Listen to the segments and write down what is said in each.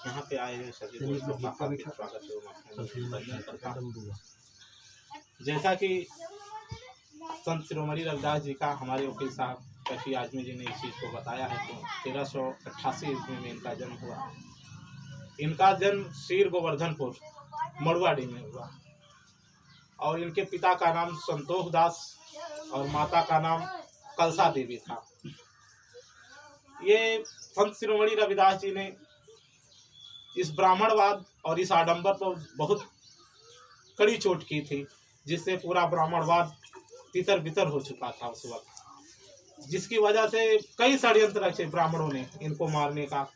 यहाँ पे आए हुए सभी दोस्तों का हार्दिक स्वागत है। जैसा कि संत शिरोमणि रविदास जी का हमारे वकील साहब कशी आजमी जी ने इस चीज़ को बताया है तो 1388 ईस्वी में इनका जन्म हुआ। इनका जन्म सीर गोवर्धनपुर मड़ुआडी में हुआ और इनके पिता का नाम संतोष दास और माता का नाम कलसा देवी था। ये संत शिरोमणि रविदास जी ने इस ब्राह्मणवाद और इस आडंबर पर बहुत कड़ी चोट की थी, जिससे पूरा ब्राह्मणवाद तितर बितर हो चुका था उस वक्त, जिसकी वजह से कई षड्यंत्र रचे ब्राह्मणों ने इनको मारने का,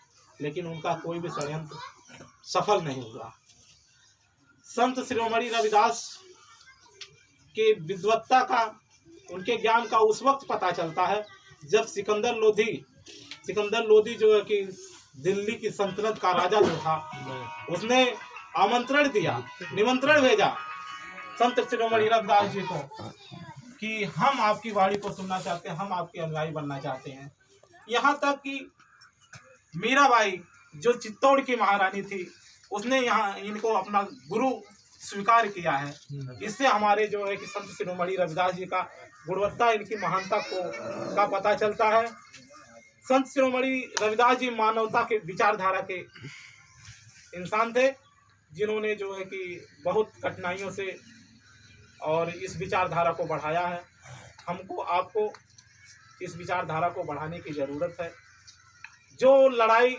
लेकिन उनका कोई भी षड्यंत्र सफल नहीं हुआ। संत शिरोमणि रविदास के विद्वत्ता का, उनके ज्ञान का उस वक्त पता चलता है जब सिकंदर लोधी जो है कि दिल्ली की सल्तनत का राजा जो था, उसने आमंत्रण दिया, निमंत्रण भेजा संत शिरोमणि रविदास जी को कि हम आपकी वाणी को सुनना चाहते हैं, हम आपके अनुयायी बनना चाहते हैं। यहाँ तक कि मीराबाई जो चित्तौड़ की महारानी थी, उसने यहाँ इनको अपना गुरु स्वीकार किया है। इससे हमारे जो है कि संत शिरोमणि रविदास जी का गुणवत्ता, इनकी महानता का पता चलता है। संत शिरोमणि रविदास जी मानवता के विचारधारा के इंसान थे, जिन्होंने जो है कि बहुत कठिनाइयों से और इस विचारधारा को बढ़ाया है। हमको आपको इस विचारधारा को बढ़ाने की ज़रूरत है। जो लड़ाई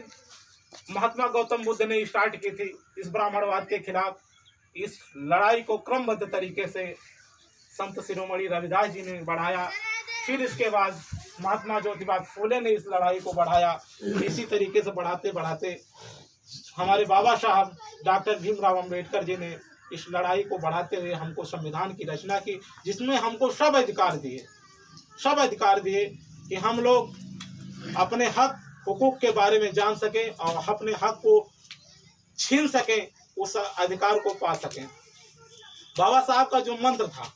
महात्मा गौतम बुद्ध ने स्टार्ट की थी इस ब्राह्मणवाद के खिलाफ, इस लड़ाई को क्रमबद्ध तरीके से संत शिरोमणि रविदास जी ने बढ़ाया। फिर इसके बाद महात्मा ज्योतिबा फूले ने इस लड़ाई को बढ़ाया। इसी तरीके से बढ़ाते बढ़ाते हमारे बाबा साहब डॉक्टर भीमराव अंबेडकर जी ने इस लड़ाई को बढ़ाते हुए हमको संविधान की रचना की, जिसमें हमको सब अधिकार दिए कि हम लोग अपने हक हुकूक के बारे में जान सकें और अपने हक को छीन सकें, उस अधिकार को पा सकें। बाबा साहब का जो मंत्र था,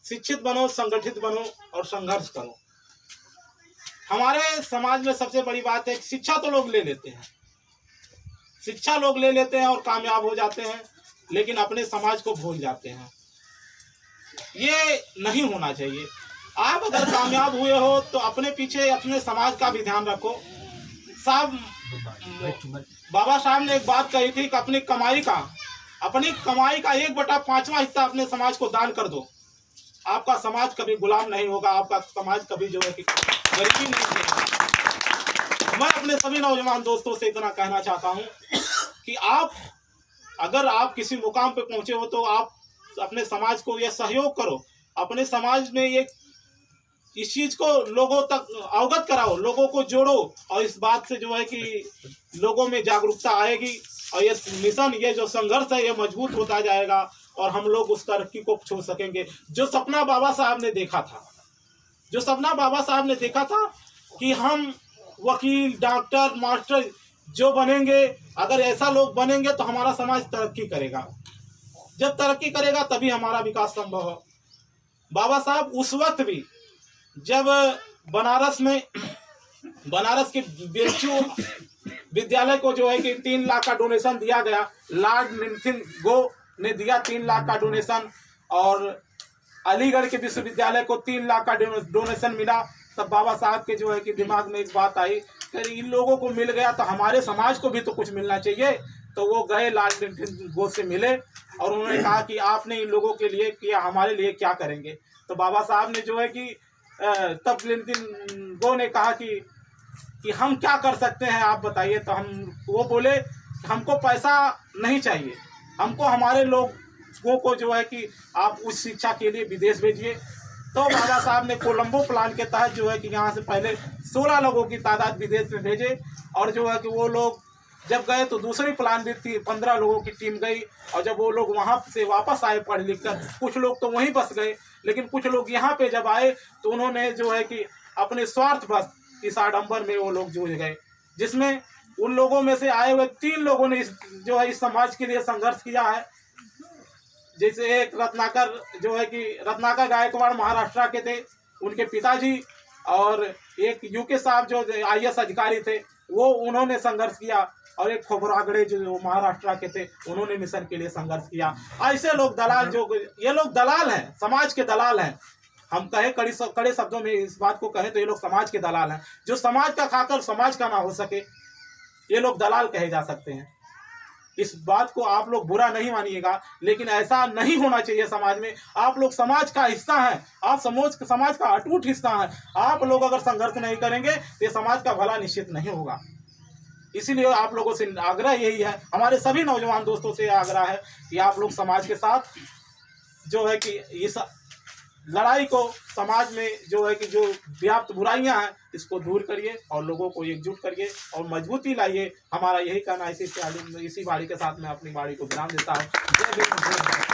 शिक्षित बनो, संगठित बनो और संघर्ष करो। हमारे समाज में सबसे बड़ी बात है, शिक्षा तो लोग ले लेते हैं, शिक्षा लोग ले लेते हैं और कामयाब हो जाते हैं, लेकिन अपने समाज को भूल जाते हैं। ये नहीं होना चाहिए। आप अगर कामयाब हुए हो तो अपने पीछे अपने समाज का भी ध्यान रखो। साहब बाबा साहब ने एक बात कही थी कि अपनी कमाई का 1/5 हिस्सा अपने समाज को दान कर दो। आपका समाज कभी गुलाम नहीं होगा, आपका समाज कभी जो है कि गरीबी नहीं होगा। मैं अपने सभी नौजवान दोस्तों से इतना कहना चाहता हूं कि अगर आप किसी मुकाम पे पहुंचे हो तो आप अपने समाज को यह सहयोग करो, अपने समाज में ये इस चीज को लोगों तक अवगत कराओ, लोगों को जोड़ो, और इस बात से जो है कि लोगों में जागरूकता आएगी और ये मिशन, ये जो संघर्ष है, ये मजबूत होता जाएगा और हम लोग उस तरक्की को छू सकेंगे। जो सपना बाबा साहब ने देखा था कि हम वकील, डॉक्टर, मास्टर जो बनेंगे, अगर ऐसा लोग बनेंगे तो हमारा समाज तरक्की करेगा। जब तरक्की करेगा तभी हमारा विकास संभव है। बाबा साहब उस वक्त भी जब बनारस के बेचू विद्यालय को जो है कि 3 लाख का डोनेशन दिया गया, लॉर्ड निथिन गो ने दिया 3 लाख का डोनेशन, और अलीगढ़ के विश्वविद्यालय को 3 लाख का डोनेशन मिला, तब बाबा साहब के जो है कि दिमाग में एक बात आई कि इन लोगों को मिल गया तो हमारे समाज को भी तो कुछ मिलना चाहिए। तो वो गए लॉर्ड निथिन गो से मिले और उन्होंने कहा कि आपने इन लोगों के लिए किया, हमारे लिए क्या करेंगे। तो बाबा साहब ने जो है कि तब निथिन गो ने कहा कि हम क्या कर सकते हैं, आप बताइए। तो वो बोले हमको पैसा नहीं चाहिए, हमको हमारे लोगों को जो है कि आप उस शिक्षा के लिए विदेश भेजिए। तो बाबा साहब ने कोलंबो प्लान के तहत जो है कि यहाँ से पहले 16 लोगों की तादाद विदेश में भेजे, और जो है कि वो लोग जब गए तो दूसरी प्लान भी थी, 15 लोगों की टीम गई, और जब वो लोग वहाँ से वापस आए पढ़ लिख कर, कुछ लोग तो वहीं बस गए, लेकिन कुछ लोग यहाँ पे जब आए तो उन्होंने जो है कि अपने स्वार्थ बस इस आडंबर में वो लोग जुड़ गए, जिसमें उन लोगों में से आए हुए 3 लोगों ने इस समाज के लिए संघर्ष किया है। जैसे एक रत्नाकर गायकवाड़ महाराष्ट्र के थे, उनके पिताजी, और एक यूके साहब जो IAS अधिकारी थे, वो उन्होंने संघर्ष किया, और एक खोबरागड़े जो महाराष्ट्र के थे उन्होंने मिशन के लिए संघर्ष किया। ऐसे लोग दलाल, जो ये लोग दलाल हैं, समाज के दलाल हैं। हम कहें कड़े शब्दों में इस बात को कहें तो ये लोग समाज के दलाल हैं, जो समाज का खाकर समाज का ना हो सके, ये लोग दलाल कहे जा सकते हैं। इस बात को आप लोग बुरा नहीं मानिएगा, लेकिन ऐसा नहीं होना चाहिए समाज में। आप लोग समाज का हिस्सा हैं, आप समाज का अटूट हिस्सा हैं। आप लोग अगर संघर्ष नहीं करेंगे तो ये समाज का भला निश्चित नहीं होगा। इसीलिए आप लोगों से आग्रह यही है, हमारे सभी नौजवान दोस्तों से आग्रह है कि आप लोग समाज के साथ जो है कि इस लड़ाई को, समाज में जो है कि जो व्याप्त बुराइयां हैं इसको दूर करिए और लोगों को एकजुट करिए और मजबूती लाइए। हमारा यही कहना है। इसी बाड़ी के साथ मैं अपनी बाड़ी को विराम देता हूँ। जय भीम, जय भारत।